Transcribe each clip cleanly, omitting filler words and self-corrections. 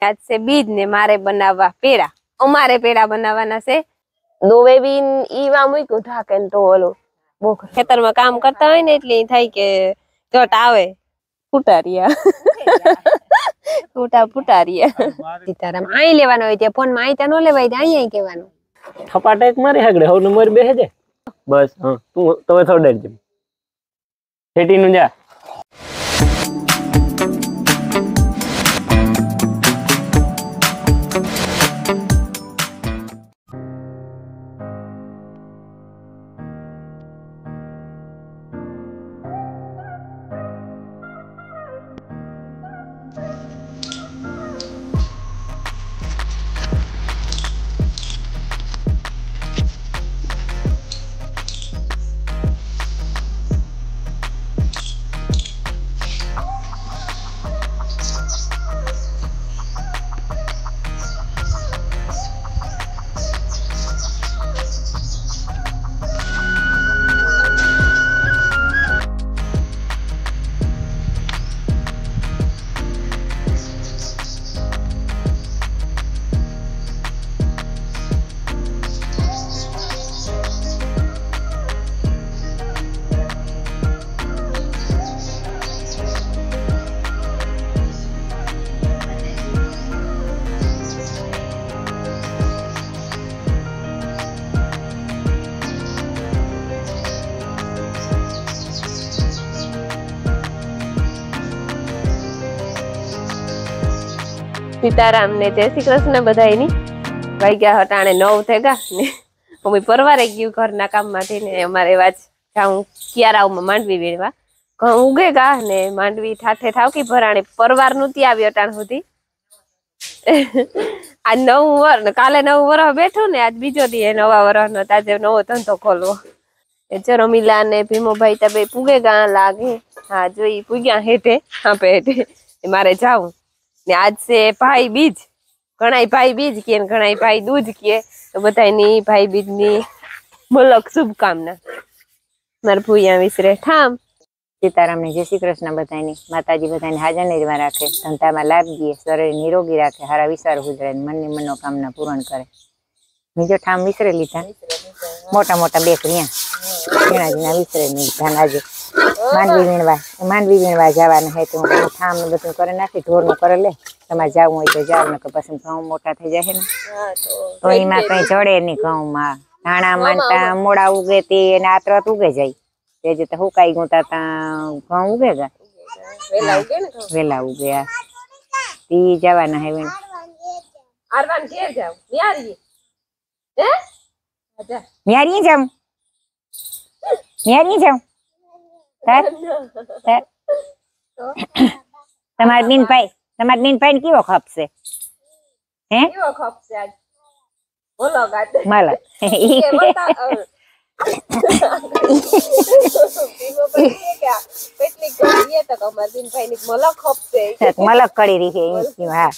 આજ છે બીજ ને મારે બનાવવા પેડા. અમારે પેડા બનાવવાના છે. દોવે બી ઈવા મૂક્યું ઢાકે ને તો ઓલું બહુ ખેતરમાં કામ કરતા હોય ને એટલે થાય કે ચટ આવે ફૂટારિયા ફૂટારિયા સીતારામ આઈ લેવાનો હોય તે ફોન માં આઈતા નો લેવાય દે અહીં કહેવાનું થપાટા એક મારી હાગડે હવે નંબર બેહે દે બસ હા તું તમે થોડે જ હેટી નું જા સીતારામ ને જય શ્રી કૃષ્ણ બધાયની વાગ્યા હટાણે 9 થઈ ગયા ને મમ્મી પરવારે ગયું ઘરના કામમાંથી ને અમારે વાત જાઉં કિયારાઓમાં માંડવી વીણવા ઘઉં ઉગે ગા ને માંડવી ઠાઠે ઠાવકી ભરાણે પરવાર નહોતી આવી અટાણ સુધી આજ 9 વર્ષ કાલે 9 વર્ષ બેઠું ને આજ બીજો દી નવા વર્ષનો તાજે નવો ધંધો ખોલવો એ રમીલા ને ભીમોભાઈ તબે પૂગે ગા લાગે હા જોઈ પૂગ્યા હેઠે આપે હેઠે મારે જાવું ને આજ છે ભાઈ બીજ ઘણાય ભાઈ બીજ કે ઘણાય ભાઈ દૂધ કે તો બધાની ભાઈ બીજ ની મલક શુભકામના મારા ભૂયા વિસરે ઠામ સીતારામ ને જય શ્રી કૃષ્ણ બધાની માતાજી બધાને હાજર નિર્વા રાખે ધંધામાં લાભ દે શરીર નિરોગી રાખે હારા વિચાર ગુજરે મનની મનોકામના પૂરણ કરે બીજો ઠામ વિસરે લીધા મોટા મોટા બે ક્રિયા વિસરે નહીં આજે માંડવી વીણવા જવાનું હે તો હું ઠામ ને બધું કરી નાખી ઢોર નું કરે લે તમારે જવું હોય તો જાવ ને પછી ઘઉં મોટા થઈ જાય ને તો એમાં કઈ જડે નહીં ઘઉંમાં ધાણા માંડતા મોડા ઉગે તે એને આતરત ઉગે જાય તે જે હુકાઈ ગુતા તા ઘઉં ઉગે ગા વેલા ઉગે તી જવાના હે વીણ આરવાન ઘેર જાવ ન્યારી હે આજા ન્યારી જાવ તમાર બેનભાઈ ને કેવો ખપ છે હે કેવો ખપ છે આજ બોલો ગાતે મલ મલક કરી રહી છે હા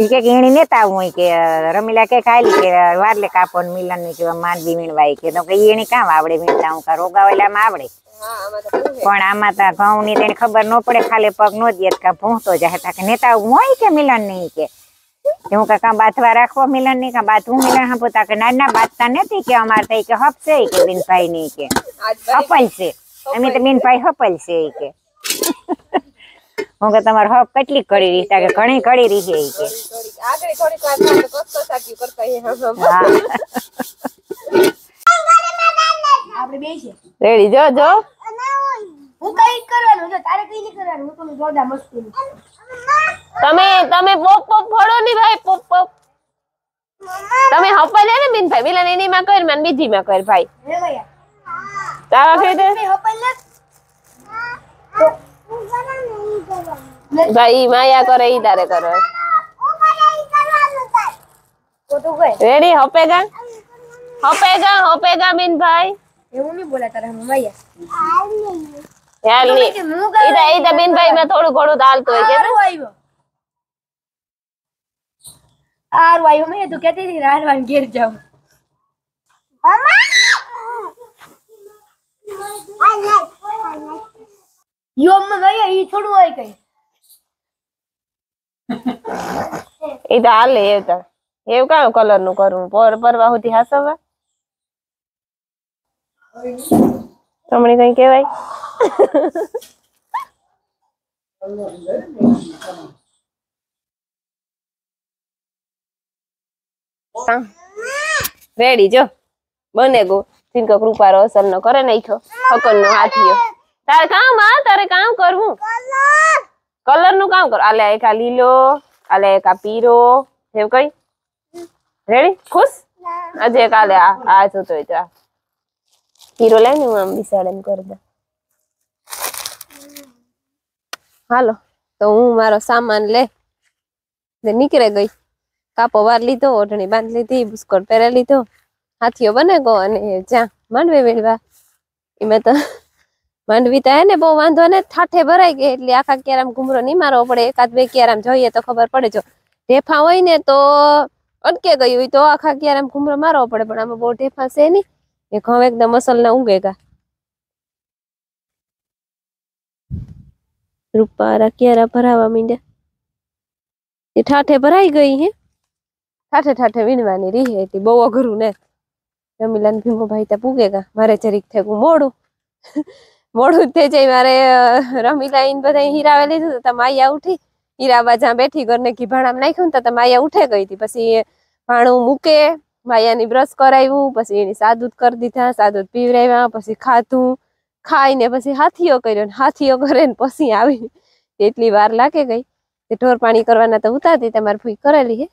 કે એની નેતા હોય કે રમીલા કે ખાલી કે વારલે કાપો મિલન ની કે માંડવી વીણવાય કે તો એની કામ આવડે વીણતા હું કા રોગાવેલામાં આવડે પણ આમાં તો ઘઉં ની તેને ખબર ન પડે ખાલી પગ નો દે કા ભૂંતો જાય કે નેતા હોય કે મિલન નહીં કે હું કાકા બાથવા રાખવો મિલન ની કા બાથવું મિલન હા પોતા કે નાના બાથતા નથી કે અમારે તો કે હપશે કે બેનભાઈ ની કે હપલ છે અમે તો બેનભાઈ હપલ છે કે હું કે તમારે હપ કેટલી કરી રહી કે ઘણી કરી રહી છે કે આગળ થોડીક વાર કસ્તો સાકી કરતા હે આપણે બે છે રેડી જો હું કઈ કરવાનું જો તારે કઈ નહીં કરવાનું હું તો જોડા મસ્તી તમે પોપ પોપ ફોડો ની ભાઈ પોપ પોપ તમે હપલે ને બેન ભાઈ મિલન એની માં કર મને બીજી માં કર ભાઈ હે ભૈયા તારા ખેતે હપલ ને ભાઈ માયા કરે ઈ તારે કરો રેડી હપેગા બેન ભાઈ એવું નહીં બોલા તારા મૈયા યાર ની ઈદા બેન ભાઈ માં થોડું ઘણું દાલતો હોય કે આવ્યો આર વાયો મે તો કહેતી હતી રારવાન ઘેર જાવ યો મે ગઈ ઈ થોડું હોય કઈ એ તો હાલે એ તો એવું કામ કલર નું કરવું પરવા સુધી હાસવા તમને કઈ કેવાય રેડી જો બને ગો जिनको कृपा असल न करे नाख्यो हकन नो हाथियो तारे काम तारे काम करवू कलर नु काम कर आले एक लीलो आले एक पीरो हेव कई रेडी खुश आज एक आले आ जोतो है पीरो लઈને હું આમ બિસાડેમ કરી દે હાલો તો હું મારો સામાન લે નીકળે ગઈ કાપો વાર લીધો ઓઢણી બાંધ લીધી બુસ્કોટ પહેરી લીધો हाथियों बने गो जा मांडवी वेड़वा इमें तो मांडवी तो है ने बहु वांधो ने ठाठे भराई गई એટલે આખા કેરામ ઘુમરો નહીં મારવો પડે એકાદ બે કેરામ જોઈએ તો ખબર પડે જો ઢેફા હોય ને તો અટકે ગઈ હોય તો આખા કેરામ ઘુમરો મારવો પડે પણ આમાં બહુ ઢેફા છે નહીં એ ઘઉં એકદમ અસલ ના ઉગેગા રૂપારા કેરા ભરાવા માંડ્યા એ ઠાઠે ભરાઈ ગઈ હે ઠાઠે ઠાઠે વીણવાની રહી એટલે બહુ અઘરું ને રમીલાન ભીમો ભાઈ ત્યાં પૂગેગા મારે જરીક થયું મોડું મોડું થઈ જાય મારે રમીલા ઈન બધા હીરાવે લીધું તો માયા ઉઠી હીરાબા જ્યાં બેઠી ઘરને ઘી ભાણામાં નાખ્યું ને તો માયા ઉઠે ગઈ હતી પછી ભાણું મૂકે માયાની બ્રશ કરાવ્યું પછી એની સાદુત કરી દીધા સાદુત પીવરાવ્યા પછી ખાધું ખાઈને પછી હાથીઓ કર્યો ને હાથીઓ કરે ને પછી આવી એટલી વાર લાગે ગઈ તે ઢોર પાણી કરવાના તો ઉતારતી તમારે ફૂઈ કરેલી હે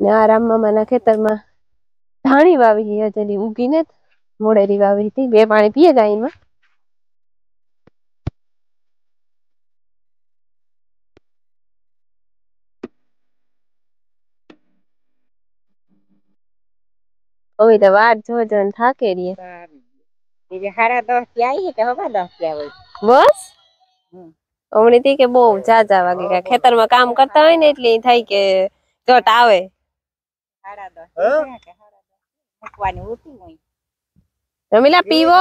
ને આ રામ મામાના ખેતરમાં ધાણી વાવી હજેલી ઉગીને મોડેરી વાવી હતી બે પાણી પીએ ગાયમાં હવે તો વાટ જો થાકે રહીએ બીજે 10:30 થી આવી કે હવે 10 થી આવે બસ હમણાં થી કે બહુ જાજા વાગે કે ખેતરમાં કામ કરતા હોય ને એટલે થાય કે ચોટ આવે 10:30 મૂકવાની ઉતી હોય રમીલા પીવો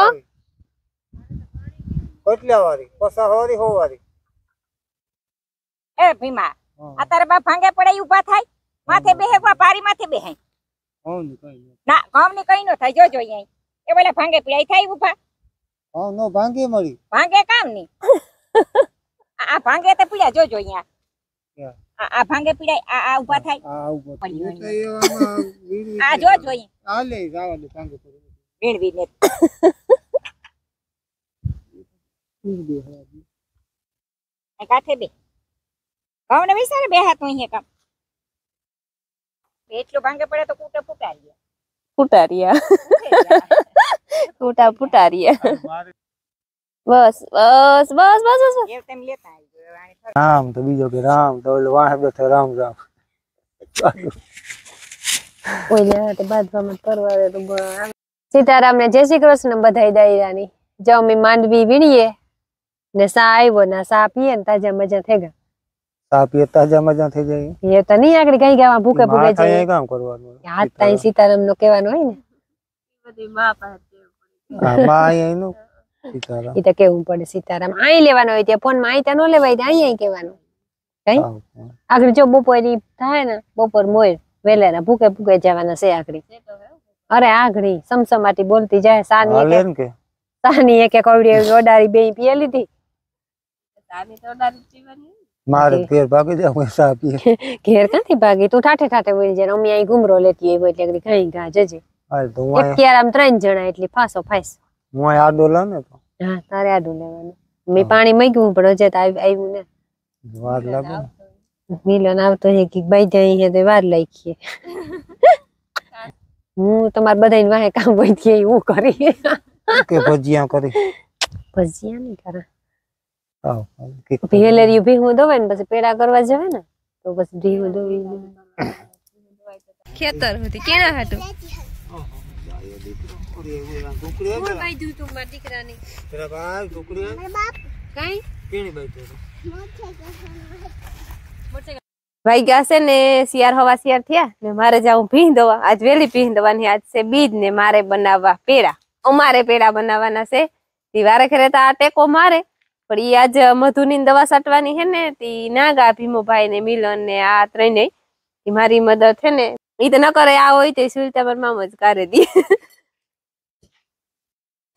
કેટલા વારી 50 વારી 100 વારી એ ભીમા આ તારે બા ભાંગે પડાઈ ઊભા થાય માથે બેહેવા પારી માથે બેહાય હોન કઈ ના ગામ ની કઈ નો થાય જોજો અહીં એ પેલા ભાંગે પડાઈ થાય ઊભા હા નો ભાંગે મળી ભાંગે કામ ની આ ભાંગે તે પીડા જોજો અહીંયા આ ભાંગે પીડાય આ ઊભા થાય આ ઉભો થઈ આ જોજો અહીં આ લે જાવા દે ભાંગે પડી વીણવી ને આ કાઠે બે ગામ ને વિચારે બે હાથ અહીં કામ એટલું ભાંગે પડે તો કૂટે ફૂટારીયા ફૂટારિયા બસ બસ બસ બસ બસ એ તેમ લેતા આવજો રામ તો બીજો કે રામ તો ઓલો વાહ બેઠો રામ રામ ઓલે હાથે બાદવામાં પરવારે તો સીતારામ ને જય શ્રી કૃષ્ણ બધાય દાયરાની જો અમે માંડવી વીણીએ ને સા આવ્યો ને સા પીએ ને તાજા મજા થઈ ગયા સા પીએ તાજા મજા થઈ જાય એ તો નહીં આગળ કઈ ગાવા ભૂકે ભૂકે થાય જાય કામ કરવાનું હાથ તાઈ સીતારામ નો કહેવાનું હોય ને બધી માં પાસે હા બા એનું સીતારામ ઈ તો કેવું પડે સીતારામ અહીં લેવાનો હોય તે ફોન માં અહીં તો નો લેવાય અહીં કહેવાનું કઈ આગળ જો બપોરી થાય ને બપોર મોર વેલેના ભૂકે ભૂકે જવાના છે આગળ અરે આગળ સમસમાટી બોલતી જાય સાની કે સાની એક કવડી ઓડારી બે પીએ લીધી સાની તો ઓડારી પીવાની મારે ઘેર ભાગી જાવ સા પીએ ઘેર ક્યાંથી ભાગી તું ઠાઠે ઠાઠે બોલી જાય અમે અહીં ઘુમરો લેતી હોય એટલે કઈ ગા જજે હાલ તો એક આમ 3 જણા એટલે ફાસો ફાસ હું આડો લા ને તો હા તારે આડું લેવાનું મેં પાણી મૂક્યું પણ હજે તો આવ્યું ને વાર લાગે મિલન આવતો હે કે બાઈ જાય હે તો વાર લાગીએ હું તમાર બધાને વાહે કામ હોય છે હું કરી કે ભજીયા કરી ભજીયા નહીં કરા આવ કે ભેલેરી ભીહું દવે ને પછી પેડા કરવા જવે ને તો પછી ભીહું દવી ખેતર હતી કેના હતું કોણ બાઈ દઉં તું માર દીકરાની તેરા ભાઈ છોકરી કઈ કેણી બાઈ તો ભાઈ ગયા છે ને શિયાર હવા શિયાર થયા ને મારે જાઉં ભીં દવા આજ વેલી ભીં દવાની આજ છે બીજ ને મારે બનાવવા પેડા અમારે પેડા બનાવવાના છે વારે ખેરે તો આ ટેકો મારે પણ ઈ આજ મધુની દવા સાટવાની હે ને તી ના ગા ભીમોભાઈ ને મિલન ને આ ત્રણે ઈ મારી મદદ છે ને ઈ તો ન કરે આ હોય તે સુલતા પર મામ જ કરે દી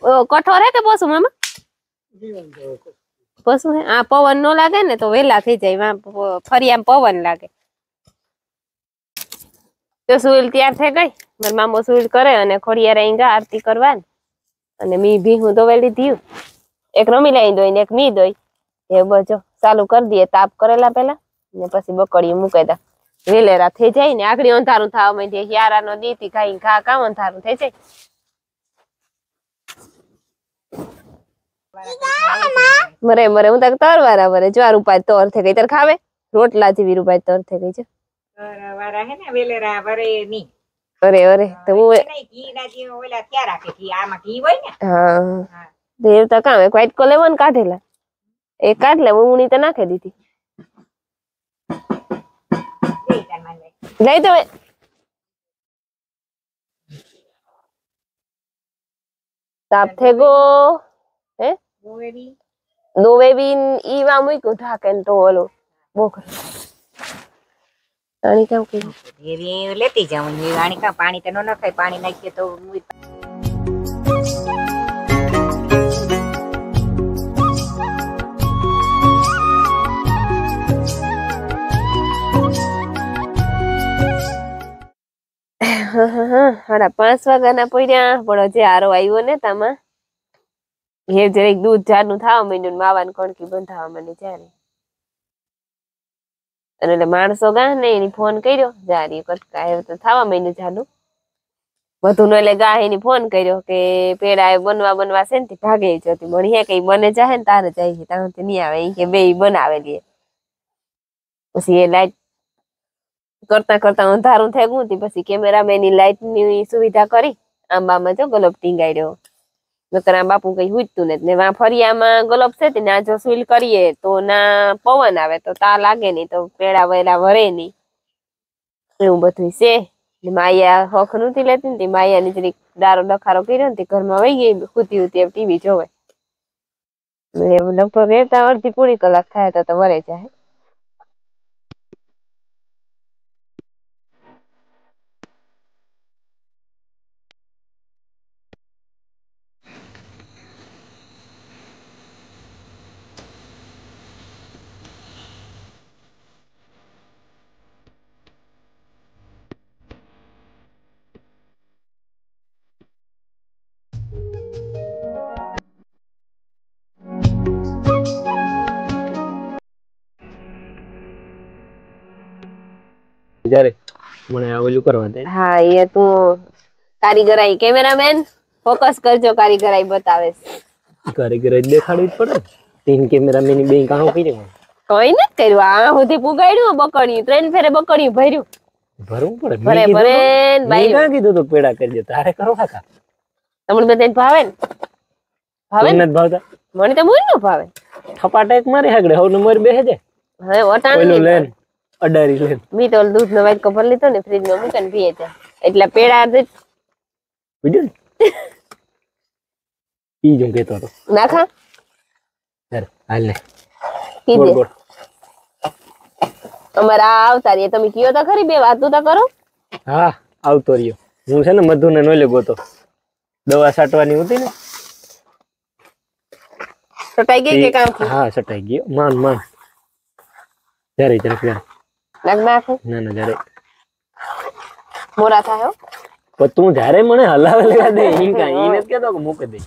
ઓ કઠોર હે કે પશુ મામા પશુ હે આ પવન નો લાગે ને તો વેલા થઈ જાય ફરી આમ પવન લાગે તો સુઈલ તૈયાર થઈ ગઈ મારા મામો સુઈલ કરે અને ખોડિયાર અહીં ગા આરતી કરવા અને મી ભી હું દોવાઈ લીધી એક રમી લઈ દોઈ ને એક મી દોઈ એ બજો ચાલુ કરી દઈએ તાપ કરેલા પેલા ને પછી બકડી મૂકી દા વેલેરા થઈ જાય ને આગળ અંધારું થવા માંડે યારા નો દીતી ખાઈ ખા કામ અંધારું થઈ જાય મરે મરે હું તક તરવારા મરે જો રૂપાય તોર થઈ ગઈ તાર ખાવે રોટલા જેવી રૂપાય તોર થઈ ગઈ છે વારા હે ને વેલેરા વરે ની અરે અરે તો હું ઘી ના જે ઓલા ક્યાં રાખે ઘી આમાં ઘી હોય ને હા દેવ તો કામ એક વ્હાઈટ કોલેવન કાઢેલા એ કાઢ લે હું ઉણી તો નાખી દીધી લઈ તો તાપ થઈ ગો હે દોવે બી ઈ વા મૂક્યું ઢાકે ને તો ઓલો બોકર આની કામ કર્યું એવી લેતી જાઉં વાણી કા પાણી તો ન નખાય પાણી નાખીએ તો હાડા 5 વાગ્યાના પડ્યા પણ હજી આરો આવ્યો ને તામાં હે જરીક દૂધ જાડનું થવા માંડ્યું માવાની કણકી બંધાવા માંડી ત્યારે અને એટલે માણસો ગા ને એની ફોન કર્યો જારી કટકા એવું તો થવા માંડ્યું જાડું બધું નો એટલે ગા એની ફોન કર્યો કે પેડા બનવા છે ને ભાગે જતી મળી હે કઈ બને જાહે ને તારે જાય તારે નહીં આવે એ કે બે બનાવેલી પછી એ લાઈટ કરતા કરતા અંધારું થઈ ગયું પછી કેમેરામેન ની લાઈટ ની સુવિધા કરી આંબામાં જો ગલોબ ટીંગાડ્યો નકર આ બાપુ કઈ હુજતું ને વા ફરિયામાં ગલોબ છે ને આ જો સુઈલ કરીએ તો ના પવન આવે તો તા લાગે નહીં તો પેડા વેલા વરે નહીં એવું બધું છે માયા હક નતી લેતી ને માયા ની જરીક દારો ડખારો કર્યો ને ઘરમાં વહી ગઈ હુતી હુતી એમ ટીવી જોવે લગભગ રહેતા અડધી પૂરી કલાક થાય તો વરે જાય જ્યારે મને આ ઓલું કરવા દે હા એ તું કારીગરાઈ કેમેરામેન ફોકસ કરજો કારીગરાઈ બતાવે કારીગર દેખાડવી જ પડે તીન કેમેરામેન ની બે કાણો કરી કઈ નથી કર્યું આ સુધી પુગાડ્યું બકડ્યું 3 ફેરે બકડ્યું ભર્યું ભરવું પડે ભરે ભરે મેં ક્યાં કીધું તો પેડા કરી દે તારે કરો કાકા તમને બધાને ભાવે ને ભાવે નથી ભાવતા મને તો બોલ નો ભાવે થપાટા એક મારી હાગડે હવે મર બેહે જાય હવે ઓટાણ ઓલું લેન અડારી લેન મી તો દૂધ નો વાઇટ કપર લીધો ને ફ્રીજ માં મૂકીને પીએ છે એટલે પેડા વિડિયો પી જો કેતો તો નાખા સર હાલ ને પી બોલ દે બોલ અમારા આવતા રે તમે કયો તો ખરી બે વાતો તો કરો હા આવતો રહ્યો હું છે ને મધુ ને નોલે ગોતો દવા છાંટવાની હતી ને સટાઈ ગઈ કે કામ હા સટાઈ ગયો માન માન જરે જરે નાખ નાખ ના ના જરે મોરા થાય પણ તું જયારે મને હલાવે લેવા દે ઈ કાઈ ઈ નથી કેતો કે મૂકી દે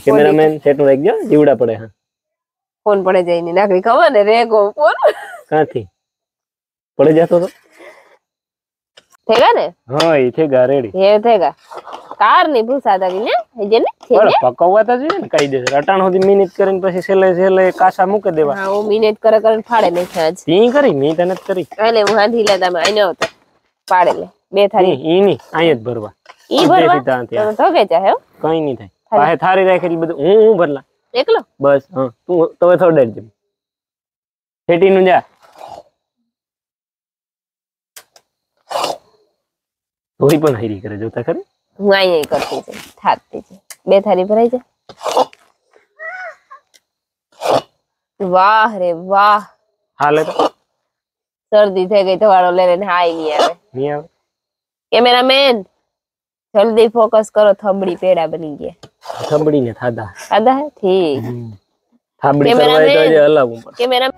કેમેરામેન સેટનું રાખજો જીવડા પડે હા ફોન પડે જાય ની નાખવી ખબર ને રેગો ફોન કાંથી પડી જતો તો થેગા ને હા એ છે ગા રેડી હે થેગા કાર ની ભૂસા દાવી ને જે ને છે પણ પકવવા તો જોઈએ ને કઈ દે રટાણ સુધી મિનિટ કરીને પછી છેલ્લે છેલ્લે કાસા મૂકી દેવા હા હું મિનિટ કરે કરે ફાડે ને આજ તી કરી મી તને કરી એટલે હું હાંધી લેતા મે આઈ નહોતો પાડે લે બે થારી ઈ ની આય જ ભરવા ઈ ભરવા સીધા ત્યાં તો કે ચાહે કઈ નહીં થાય પાસે થારી રાખેલી બધું હું ભરલા એકલો બસ હા તું તમે થોડે જ છેટી નું જા તોય પણ હરી કરે જોતા ખરી હું અહીંયા કરતી છે થાતી છે બે થારી ભરાઈ જાય વાહ રે વાહ, હાલે તો શરદી થઈ ગઈ ધવાડો લઈને હાઈ નહીં આવે. નહીં આવે. કેમેરામેન જલ્દી ફોકસ કરો, થબડી પેડા બની ગયા. થબડીને થાદા ખાધા હે ઠીક. થાબડી કરવા હોય તો કેમેરામેન. હજી હલાવવું પડે. કેમેરા